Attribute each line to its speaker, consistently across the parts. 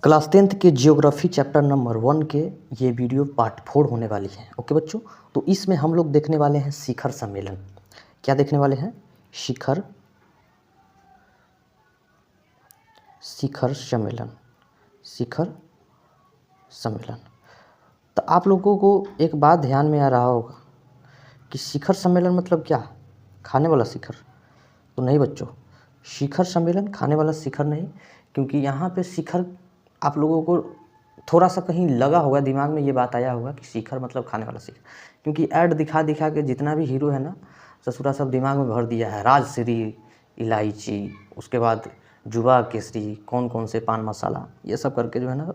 Speaker 1: Class 10th के geography chapter number 1 के ये वीडियो पार्ट 4 होने वाली है। ओके बच्चों, तो इसमें हम लोग देखने वाले हैं शिखर सम्मेलन। क्या देखने वाले हैं? शिखर सम्मेलन। शिखर सम्मेलन। तो आप लोगों को एक बात ध्यान में आ रहा होगा कि शिखर सम्मेलन मतलब क्या? खाने वाला शिखर तो नहीं बच्चों। शिखर सम्मेलन खाने वाला शिखर नहीं, क्योंकि यहाँ पे शिखर आप लोगों को थोड़ा सा कहीं लगा होगा, दिमाग में ये बात आया होगा कि शिखर मतलब खाने वाला शिखर, क्योंकि ऐड दिखा दिखा के जितना भी हीरो है ना ससुरा सब दिमाग में भर दिया है। राजश्री इलायची, उसके बाद जुबा केसरी, कौन कौन से पान मसाला, ये सब करके जो है ना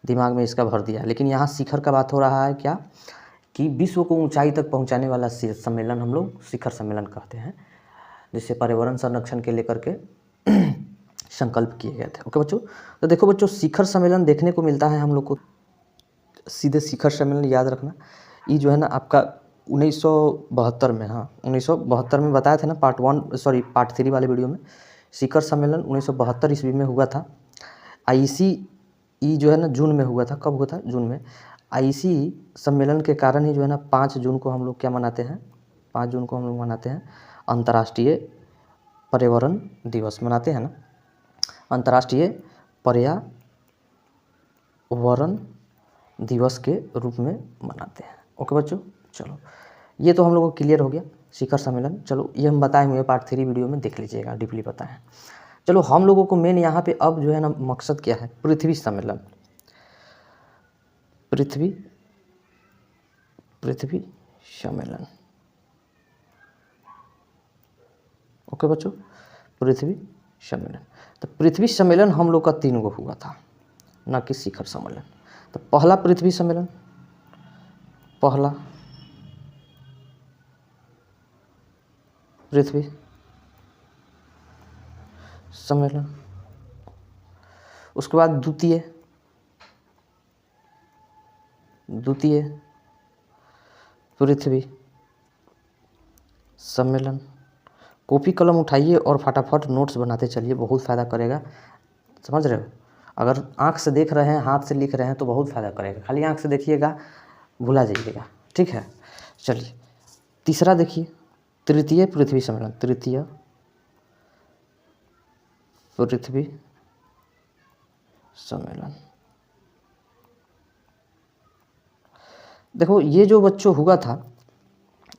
Speaker 1: दिमाग में इसका भर दिया है। लेकिन यहाँ शिखर का बात हो रहा है क्या कि विश्व को ऊंचाई तक पहुँचाने वाला सम्मेलन हम लोग शिखर सम्मेलन कहते हैं, जिससे पर्यावरण संरक्षण के लेकर के संकल्प किए गए थे। ओके बच्चों, तो देखो बच्चों, शिखर सम्मेलन देखने को मिलता है हम लोग को सीधे शिखर सम्मेलन याद रखना। ये जो है ना आपका 1972 में, हाँ 1972 में बताया था ना पार्ट 3 वाले वीडियो में। शिखर सम्मेलन 1972 ईस्वी में हुआ था। IEC जो है ना जून में हुआ था। कब हुआ था? जून में। IEC सम्मेलन के कारण ही जो है ना 5 जून को हम लोग क्या मनाते हैं? 5 जून को हम लोग मनाते हैं अंतर्राष्ट्रीय पर्यावरण दिवस मनाते हैं ना, अंतर्राष्ट्रीय पर्यावरण दिवस के रूप में मनाते हैं। ओके बच्चों, चलो ये तो हम लोगों को क्लियर हो गया शिखर सम्मेलन। चलो ये हम बताए हुए पार्ट 3 वीडियो में देख लीजिएगा, डीपली बताएं। चलो हम लोगों को मेन यहाँ पे अब जो है ना मकसद क्या है? पृथ्वी सम्मेलन। पृथ्वी सम्मेलन। ओके बच्चों, पृथ्वी सम्मेलन। तो पृथ्वी सम्मेलन हम लोग का 3 गो हुआ था, ना कि शिखर सम्मेलन। तो पहला पृथ्वी सम्मेलन, पहला पृथ्वी सम्मेलन। उसके बाद द्वितीय पृथ्वी सम्मेलन। कॉपी कलम उठाइए और फटाफट नोट्स बनाते चलिए, बहुत फ़ायदा करेगा। समझ रहे हो? अगर आँख से देख रहे हैं, हाथ से लिख रहे हैं तो बहुत फ़ायदा करेगा। खाली आँख से देखिएगा, भुला जाइएगा। ठीक है, चलिए तीसरा देखिए, तृतीय पृथ्वी सम्मेलन। तृतीय पृथ्वी सम्मेलन। देखो ये जो बच्चों हुआ था,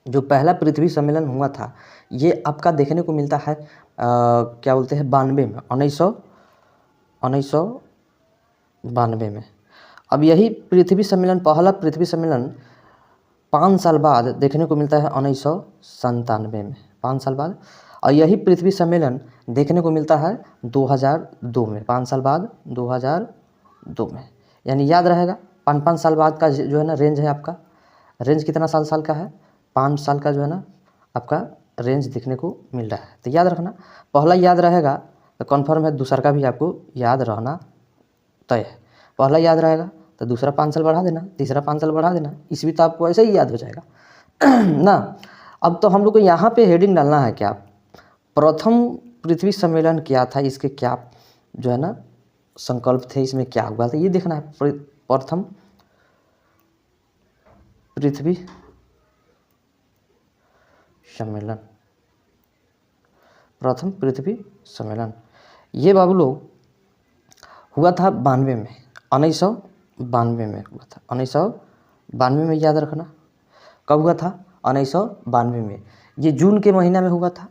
Speaker 1: जो पहला पृथ्वी सम्मेलन हुआ था, ये आपका देखने को मिलता है क्या बोलते हैं 92 में, 1992 में। अब यही पृथ्वी सम्मेलन, पहला पृथ्वी सम्मेलन 5 साल बाद देखने को मिलता है 1997 में, 5 साल बाद। और यही पृथ्वी सम्मेलन देखने को मिलता है 2002 में, 5 साल बाद 2002 में। यानी याद रहेगा 5-5 साल बाद का जो है ना रेंज है आपका। रेंज कितना साल का है? 5 साल का जो है ना आपका रेंज देखने को मिल रहा है। तो याद रखना, पहला याद रहेगा तो कन्फर्म है, दूसरा का भी आपको याद रहना तय है। पहला याद रहेगा तो दूसरा 5 साल बढ़ा देना, तीसरा 5 साल बढ़ा देना, इसमें तो आपको ऐसे ही याद हो जाएगा ना। अब तो हम लोग को यहाँ पे हेडिंग डालना है क्या? प्रथम पृथ्वी सम्मेलन क्या था, इसके क्या जो है ना संकल्प थे, इसमें क्या हुआ था, ये देखना है। प्रथम पृथ्वी सम्मेलन, प्रथम पृथ्वी सम्मेलन ये बाबू लोग हुआ था 92 में, 1992 में हुआ था। 1992 में याद रखना। कब हुआ था? 1992 में। ये जून के महीना में हुआ था।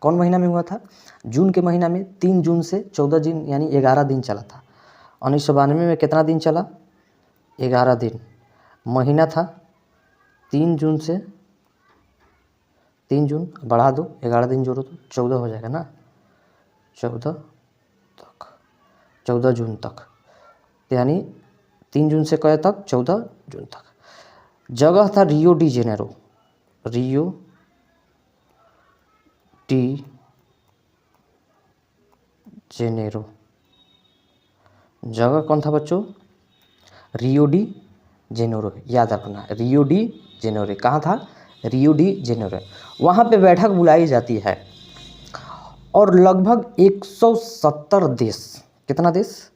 Speaker 1: कौन महीना में हुआ था? जून के महीना में। 3 जून से 14 दिन यानी 11 दिन चला था। 1992 में कितना दिन चला? 11 दिन। महीना था 3 जून से 3 जून बढ़ा दो, 11 दिन जोड़ो तो 14 हो जाएगा ना, 14 जून तक। यानी 3 जून से कब तक? 14 जून तक। जगह था रियो डी जेनेरो। जगह कौन था बच्चों? Rio de Janeiro. याद रखना, रियो डी जेनेरो। कहाँ था? Rio de Janeiro. वहाँ पे बैठक बुलाई जाती है और लगभग 170 देश, कितना देश?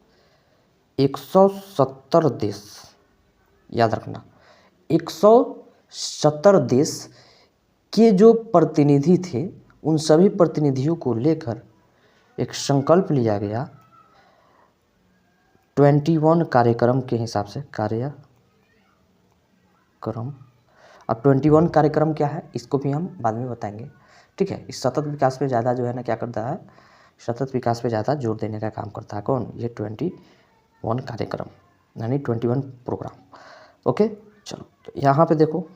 Speaker 1: 170 देश, याद रखना 170 देश के जो प्रतिनिधि थे, उन सभी प्रतिनिधियों को लेकर एक संकल्प लिया गया 21 कार्यक्रम के हिसाब से, कार्यक्रम। अब 21 कार्यक्रम क्या है इसको भी हम बाद में बताएंगे, ठीक है। इस सतत विकास पे ज़्यादा जो है ना क्या करता है, सतत विकास पे ज़्यादा जोर देने का काम करता है कौन, ये 21 कार्यक्रम यानी 21 प्रोग्राम। ओके चलो, तो यहाँ पे देखो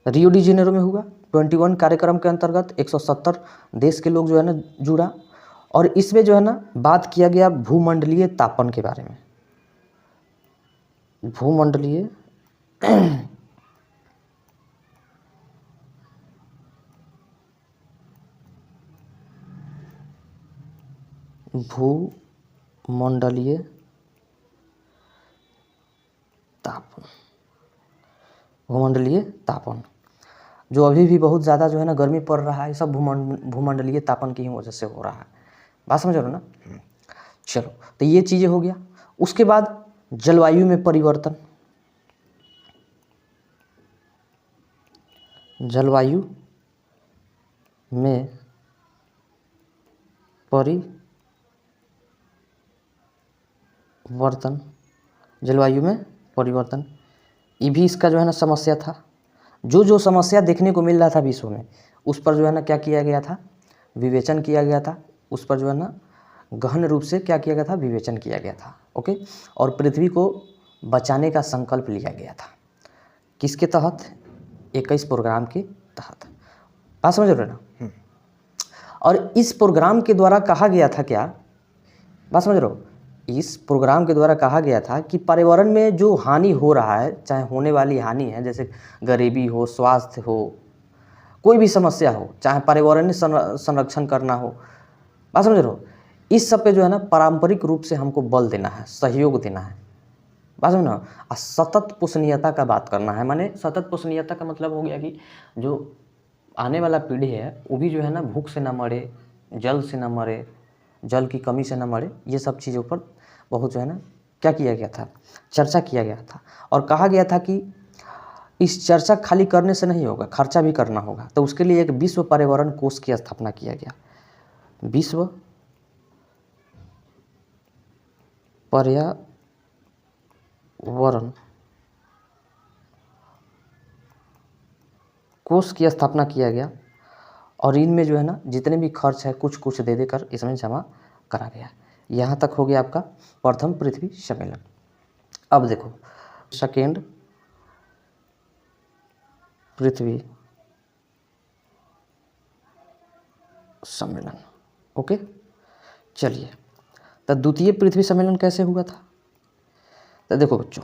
Speaker 1: रियो डी जेनेरो में हुआ 21 कार्यक्रम के अंतर्गत 170 देश के लोग जो है ना जुड़ा, और इसमें जो है ना बात किया गया भूमंडलीय तापन के बारे में। भूमंडलीय भूमंडलीय तापन, भूमंडलीय तापन जो अभी भी बहुत ज़्यादा जो है ना गर्मी पड़ रहा है, ये सब भूमंडलीय तापन की ही वजह से हो रहा है। बात समझ रहे हो ना। चलो, तो ये चीज़ें हो गया। उसके बाद जलवायु में परिवर्तन, जलवायु में परिवर्तन, जलवायु में परिवर्तन, ये भी इसका जो है ना समस्या था। जो जो समस्या देखने को मिल रहा था विश्व में, उस पर जो है ना क्या किया गया था, विवेचन किया गया था। उस पर जो है ना गहन रूप से क्या किया गया था, विवेचन किया गया था। ओके, और पृथ्वी को बचाने का संकल्प लिया गया था। किसके तहत, 21 प्रोग्राम के तहत। बात समझ रहे हो ना। और इस प्रोग्राम के द्वारा कहा गया था क्या, बात समझ रहे हो, इस प्रोग्राम के द्वारा कहा गया था कि पर्यावरण में जो हानि हो रहा है, चाहे होने वाली हानि है, जैसे गरीबी हो, स्वास्थ्य हो, कोई भी समस्या हो, चाहे पर्यावरणीय संरक्षण करना हो, बात समझ रहे हो, इस सब पे जो है ना पारंपरिक रूप से हमको बल देना है, सहयोग देना है। बात समझ ना। सतत पोषणीयता का बात करना है, माने सतत पोषणीयता का मतलब हो गया कि जो आने वाला पीढ़ी है वो भी जो है ना भूख से ना मरे, जल से ना मरे, जल की कमी से ना मरे। ये सब चीज़ों पर बहुत जो है ना क्या किया गया था, चर्चा किया गया था। और कहा गया था कि इस चर्चा खाली करने से नहीं होगा, खर्चा भी करना होगा। तो उसके लिए एक विश्व पर्यावरण कोष की स्थापना किया गया। विश्व पर्यावरण कोष की स्थापना किया गया, और इनमें जो है ना जितने भी खर्च है कुछ कुछ दे देकर इसमें जमा करा गया। यहाँ तक हो गया आपका प्रथम पृथ्वी सम्मेलन। अब देखो सेकेंड पृथ्वी सम्मेलन। ओके चलिए, तो द्वितीय पृथ्वी सम्मेलन कैसे हुआ था। तो देखो बच्चों,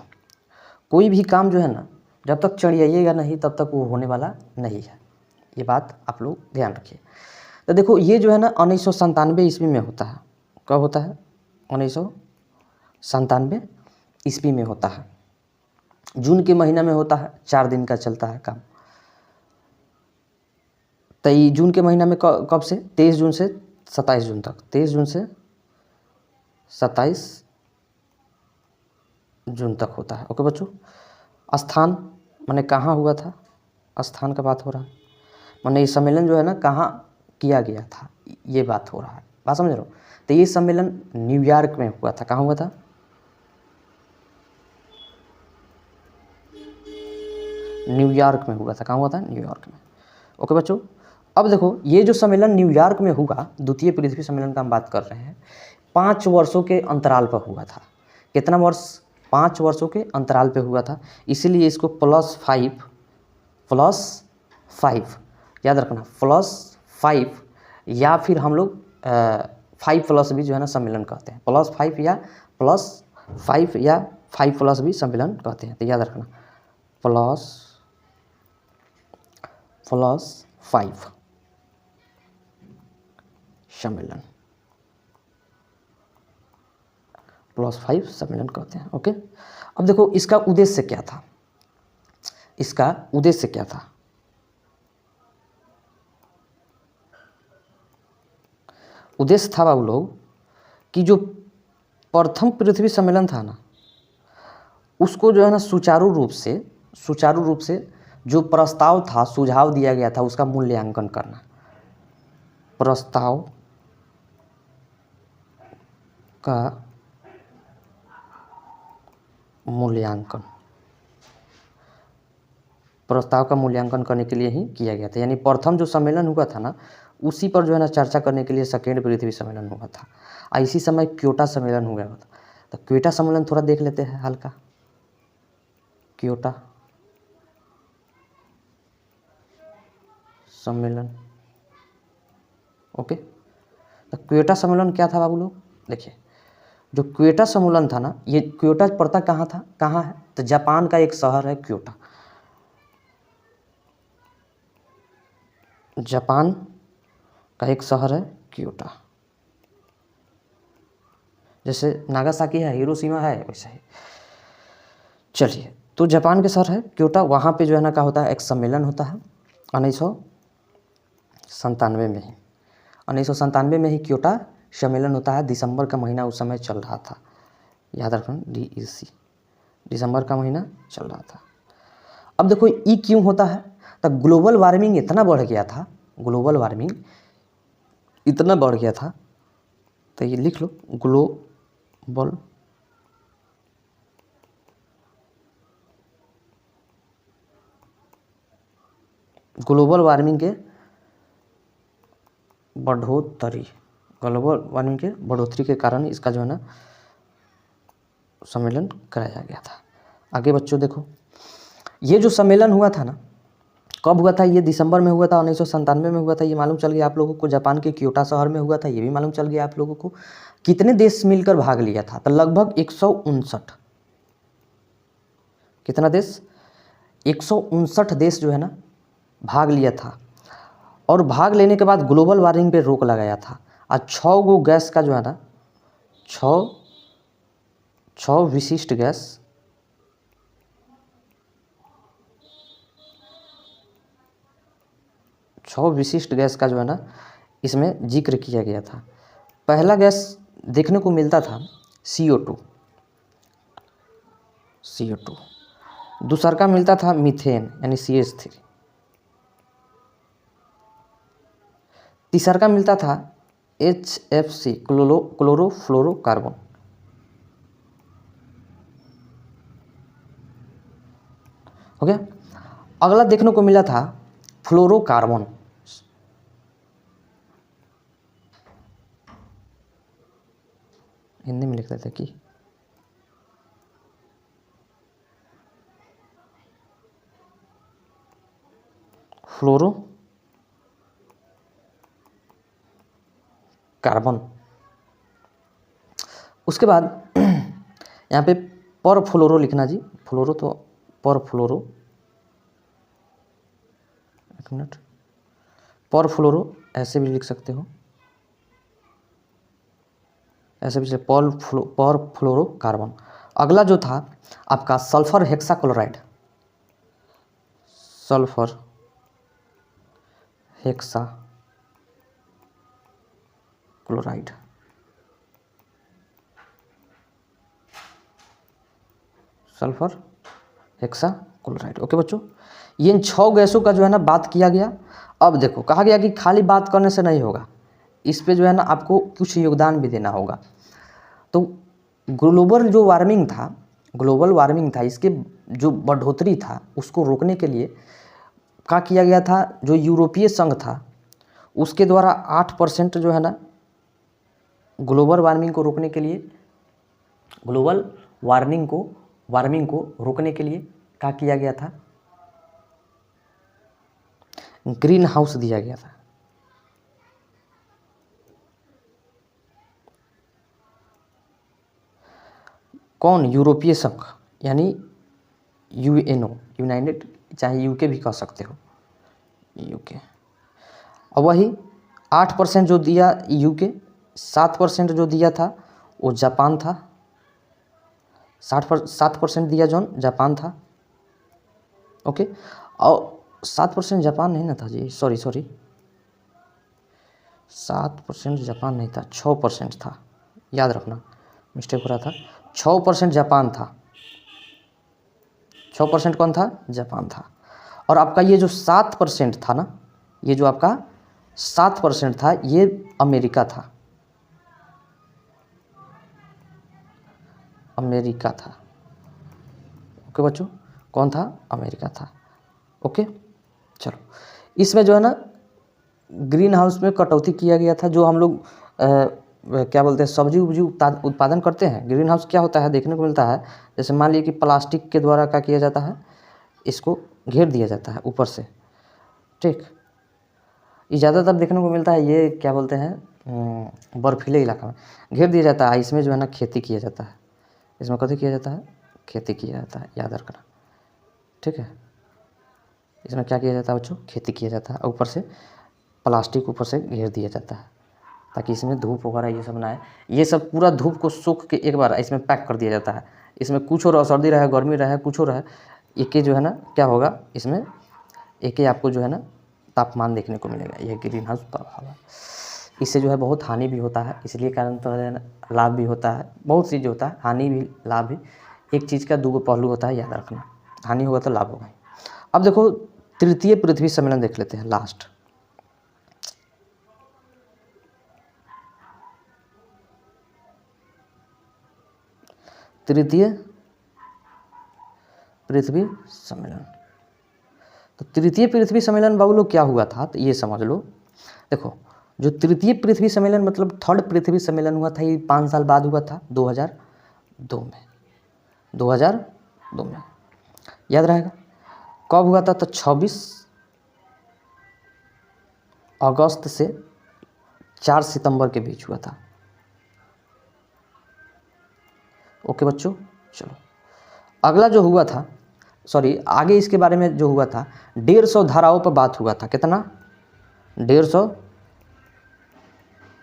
Speaker 1: कोई भी काम जो है ना जब तक चढ़ियाइएगा नहीं तब तक वो होने वाला नहीं है। ये बात आप लोग ध्यान रखिए। तो देखो ये जो है ना 1997 ईस्वी में होता है। कब होता है, 1997 ईस्वी में होता है। जून के महीना में होता है, 4 दिन का चलता है काम। तो ये जून के महीना में कब से, 23 जून से 27 जून तक, 23 जून से 27 जून तक होता है। ओके बच्चों, स्थान माने कहाँ हुआ था, स्थान का बात हो रहा है, माने ये सम्मेलन जो है ना कहाँ किया गया था, ये बात हो रहा है। बात समझ रहे हो। तो ये सम्मेलन न्यूयॉर्क में हुआ था। कहाँ हुआ था, न्यूयॉर्क में हुआ था। कहाँ हुआ था, न्यूयॉर्क में। ओके बच्चों, अब देखो ये जो सम्मेलन न्यूयॉर्क में हुआ, द्वितीय पृथ्वी सम्मेलन का हम बात कर रहे हैं, 5 वर्षों के अंतराल पर हुआ था। कितना वर्ष, 5 वर्षों के अंतराल पे हुआ था। इसीलिए इसको +5 याद रखना, +5 या फिर हम लोग 5+ भी जो है ना सम्मेलन कहते हैं। +5 या +5 या 5+ भी सम्मेलन कहते हैं। तो याद रखना +5 सम्मेलन, +5 सम्मेलन कहते हैं। ओके, अब देखो इसका उद्देश्य क्या था, इसका उद्देश्य क्या था। उद्देश्य था बाबू लोग कि जो प्रथम पृथ्वी सम्मेलन था ना, उसको जो है ना सुचारू रूप से जो प्रस्ताव था, सुझाव दिया गया था, उसका मूल्यांकन करना। प्रस्ताव का मूल्यांकन, प्रस्ताव का मूल्यांकन करने के लिए ही किया गया था। यानी प्रथम जो सम्मेलन हुआ था ना, उसी पर जो है ना चर्चा करने के लिए सेकेंड पृथ्वी सम्मेलन हुआ था। इसी समय क्योटो सम्मेलन हुआ था। तो क्योटो सम्मेलन थोड़ा देख लेते हैं हल्का। क्योटो सम्मेलन, ओके। तो क्योटो सम्मेलन क्या था बाबू लोग? देखिए, जो क्योटो सम्मेलन था ना, ये क्योटो पड़ता कहाँ था, कहाँ है? तो जापान का एक शहर है क्योटो। जापान का एक शहर है क्योटो। जैसे नागासाकी है, हिरोशिमा है, वैसे ही। चलिए, तो जापान के शहर है क्योटो, वहाँ पे जो है ना क्या होता है, एक सम्मेलन होता है 1997 में ही। 1997 में ही क्योटो सम्मेलन होता है। दिसंबर का महीना उस समय चल रहा था, याद रखना, DEC, दिसंबर का महीना चल रहा था। अब देखो ई क्यों होता है? तो ग्लोबल वार्मिंग इतना बढ़ गया था, ग्लोबल वार्मिंग इतना बढ़ गया था, तो ये लिख लो, ग्लोबल वार्मिंग के बढ़ोतरी, ग्लोबल वार्मिंग के बढ़ोतरी के कारण इसका जो है ना सम्मेलन कराया गया था। आगे बच्चों देखो, ये जो सम्मेलन हुआ था ना, कब हुआ था? ये दिसंबर में हुआ था, 1997 में हुआ था। ये मालूम चल गया आप लोगों को। जापान के क्योटो शहर में हुआ था, ये भी मालूम चल गया आप लोगों को। कितने देश मिलकर भाग लिया था? तो लगभग 159। कितना देश? 159 देश जो है ना भाग लिया था। और भाग लेने के बाद ग्लोबल वार्मिंग पे रोक लगाया था। और 6 गो गैस का जो है ना, 6 विशिष्ट गैस, 6 विशिष्ट गैस का जो है ना इसमें जिक्र किया गया था। पहला गैस देखने को मिलता था CO2। दूसरा का मिलता था मीथेन यानी CH3। तीसरा का मिलता था HFC क्लोरोफ्लोरोकार्बन। हो गया। अगला देखने को मिला था फ्लोरोकार्बन। हिंदी में लिख देते कि फ्लोरो कार्बन। उसके बाद यहाँ पे पर फ्लोरो लिखना जी, फ्लोरो तो पर फ्लोरो, एक मिनट, पर फ्लोरो ऐसे भी लिख सकते हो, ऐसे भी पर फ्लोरो कार्बन। अगला जो था आपका sulphur hexachloride, sulphur hexachloride. Sulphur hexachloride, okay बच्चों। ये इन 6 गैसों का जो है ना बात किया गया। अब देखो, कहा गया कि खाली बात करने से नहीं होगा, इस पे जो है ना आपको कुछ योगदान भी देना होगा। तो ग्लोबल वार्मिंग था, इसके जो बढ़ोतरी था उसको रोकने के लिए क्या किया गया था? जो यूरोपीय संघ था उसके द्वारा 8% जो है ना ग्लोबल वार्मिंग को रोकने के लिए, ग्लोबल वार्मिंग को रोकने के लिए क्या किया गया था? ग्रीन हाउस दिया गया था। कौन? यूरोपीय संघ यानी UNO, यूनाइटेड, चाहे UK भी कह सकते हो, UK। और वही 8% जो दिया UK, 7% जो दिया था वो जापान था। 7% दिया जौन जापान था, ओके। और 7% जापान नहीं ना था जी, सॉरी 7% जापान नहीं था, 6% था, याद रखना, मिस्टेक हो रहा था, 6% जापान था, 6% कौन था? जापान था। और आपका ये जो 7% था ना, ये जो आपका 7% था, ये अमेरिका था, अमेरिका था। ओके बच्चों, कौन था? अमेरिका था। ओके, चलो इसमें जो है ना ग्रीन हाउस में कटौती किया गया था। जो हम लोग क्या बोलते हैं, सब्जी उब्जी उत्पादन करते हैं, ग्रीन हाउस क्या होता है देखने को मिलता है। जैसे मान लीजिए कि प्लास्टिक के द्वारा क्या किया जाता है, इसको घेर दिया जाता है ऊपर से, ठीक। ये ज़्यादातर देखने को मिलता है, ये क्या बोलते हैं बर्फीले इलाका में घेर दिया जाता है। इसमें जो है ना खेती किया जाता है, इसमें कभी किया जाता है, खेती किया जाता है, याद रखना, ठीक है। इसमें क्या किया जाता है बच्चों? खेती किया जाता है। ऊपर से प्लास्टिक ऊपर से घेर दिया जाता है ताकि इसमें धूप वगैरह ये सब ना आए। ये सब पूरा धूप को सूख के एक बार इसमें पैक कर दिया जाता है। इसमें कुछ और सर्दी रहे, गर्मी रहे, कुछ और रहे, एक ही जो है ना क्या होगा, इसमें एक ही आपको जो है ना तापमान देखने को मिलेगा। यह ग्रीन हाउस प्रभाव है। इससे जो है बहुत हानि भी होता है, इसलिए कारण तो है ना, लाभ भी होता है, बहुत चीज़ होता है, हानि भी लाभ भी। एक चीज़ का दो पहलू होता है, याद रखना। हानि होगा तो लाभ होगा। अब देखो तृतीय पृथ्वी सम्मेलन देख लेते हैं, लास्ट। तृतीय पृथ्वी सम्मेलन। तो तृतीय पृथ्वी सम्मेलन बाबू लोग क्या हुआ था, तो ये समझ लो। देखो जो तृतीय पृथ्वी सम्मेलन मतलब थर्ड पृथ्वी सम्मेलन हुआ था, ये 5 साल बाद हुआ था, 2002 में, 2002 में, याद रहेगा। कब हुआ था? तो 26 अगस्त से 4 सितंबर के बीच हुआ था। ओके बच्चों, चलो अगला जो हुआ था, सॉरी आगे इसके बारे में जो हुआ था, 150 धाराओं पर बात हुआ था। कितना? 150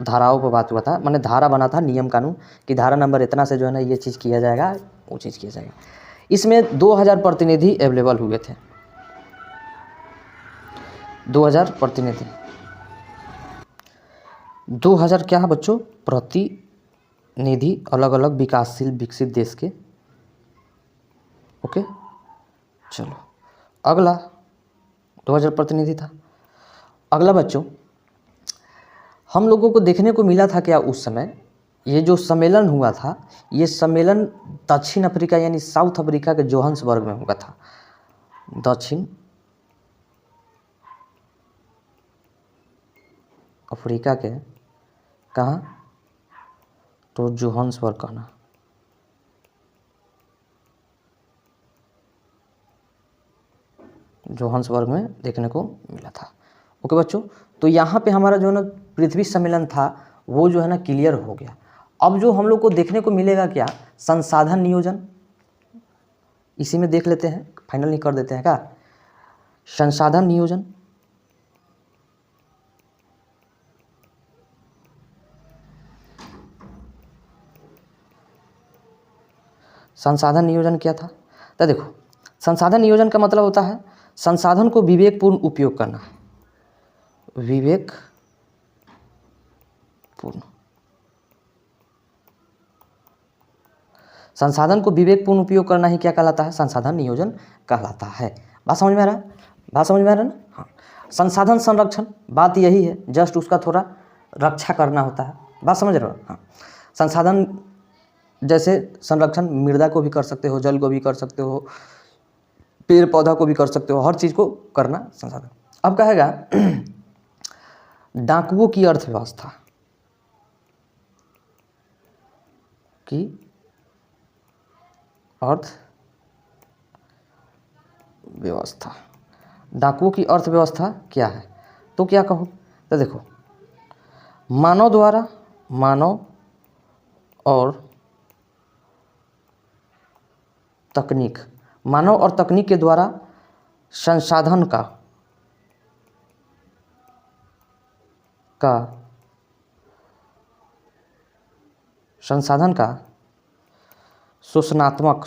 Speaker 1: धाराओं पर बात हुआ था, माने धारा बना था, नियम कानून कि धारा नंबर इतना से जो है ना ये चीज़ किया जाएगा, वो चीज़ किया जाएगा। इसमें 2000 प्रतिनिधि अवेलेबल हुए थे, 2000 प्रतिनिधि, 2000 क्या है बच्चों? प्रतिनिधि अलग अलग विकासशील विकसित देश के। ओके, चलो अगला 2000 प्रतिनिधि था। अगला बच्चों हम लोगों को देखने को मिला था क्या उस समय, ये जो सम्मेलन हुआ था, ये सम्मेलन दक्षिण अफ्रीका यानी साउथ अफ्रीका के जोहान्सबर्ग में हुआ था। दक्षिण अफ्रीका के कहाँ? तो जोहान्सबर्ग कहना, जोहान्सबर्ग में देखने को मिला था। ओके बच्चों, तो यहाँ पे हमारा जो है ना पृथ्वी सम्मेलन था वो जो है ना क्लियर हो गया। अब जो हम लोग को देखने को मिलेगा क्या? संसाधन नियोजन, इसी में देख लेते हैं, फाइनल नहीं कर देते हैं क्या? संसाधन नियोजन, संसाधन नियोजन क्या था? तो देखो संसाधन नियोजन का मतलब होता है संसाधन को विवेकपूर्ण उपयोग करना, विवेकपूर्ण, संसाधन को विवेकपूर्ण उपयोग करना ही क्या कहलाता है? संसाधन नियोजन कहलाता है। बात समझ में आ रहा है? बात समझ में आ रहा है ना? हाँ। संसाधन संरक्षण, बात यही है, जस्ट उसका थोड़ा रक्षा करना होता है। बात समझ रहे हो? हाँ। संसाधन जैसे संरक्षण मृदा को भी कर सकते हो, जल को भी कर सकते हो, पेड़ पौधा को भी कर सकते हो, हर चीज़ को करना संसाधन। अब कहेगा डाकुओं की अर्थव्यवस्था की अर्थव्यवस्था, डाकुओं की अर्थव्यवस्था क्या है? तो क्या कहूँ? तो देखो मानव द्वारा, मानव और तकनीक, मानव और तकनीक के द्वारा संसाधन संसाधन का शोषणात्मक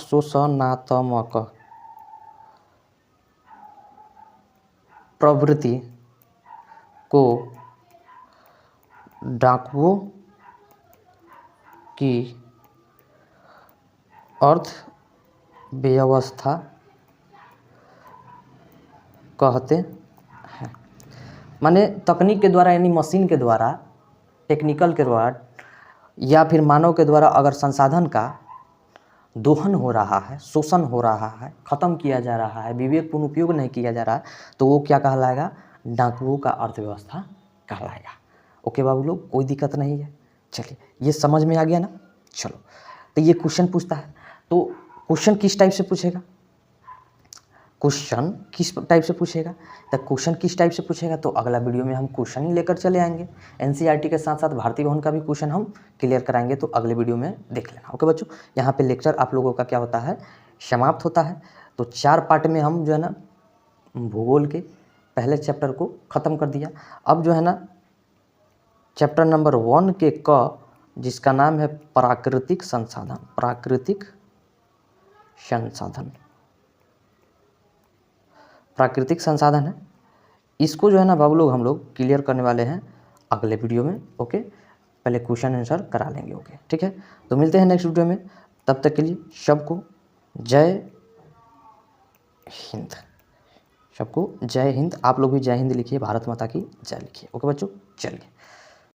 Speaker 1: प्रवृत्ति को डाकुओं की अर्थव्यवस्था कहते हैं। माने तकनीक के द्वारा यानी मशीन के द्वारा, टेक्निकल के द्वारा या फिर मानव के द्वारा अगर संसाधन का दोहन हो रहा है, शोषण हो रहा है, ख़त्म किया जा रहा है, विवेकपूर्ण उपयोग नहीं किया जा रहा, तो वो क्या कहलाएगा? डाकुओं का अर्थव्यवस्था कहलाएगा। ओके बाबू लोग, कोई दिक्कत नहीं है। चलिए, ये समझ में आ गया ना? चलो, तो ये क्वेश्चन पूछता है, तो क्वेश्चन किस टाइप से पूछेगा? क्वेश्चन किस टाइप से पूछेगा? तो क्वेश्चन किस टाइप से पूछेगा तो अगला वीडियो में हम क्वेश्चन ही लेकर चले आएंगे। एनसीईआरटी के साथ साथ भारतीय भवन का भी क्वेश्चन हम क्लियर कराएंगे, तो अगले वीडियो में देख लेना। ओके बच्चों, यहाँ पे लेक्चर आप लोगों का क्या होता है? समाप्त होता है। तो 4 पार्ट में हम जो है ना भूगोल के पहले चैप्टर को ख़त्म कर दिया। अब जो है ना चैप्टर नंबर 1 के जिसका नाम है प्राकृतिक संसाधन, प्राकृतिक संसाधन, प्राकृतिक संसाधन है, इसको जो है ना बाबू लोग हम लोग क्लियर करने वाले हैं अगले वीडियो में। ओके, पहले क्वेश्चन आंसर करा लेंगे। ओके, ठीक है, तो मिलते हैं नेक्स्ट वीडियो में। तब तक के लिए सबको जय हिंद, सबको जय हिंद। आप लोग भी जय हिंद लिखिए, भारत माता की जय लिखिए। ओके बच्चों, चलिए।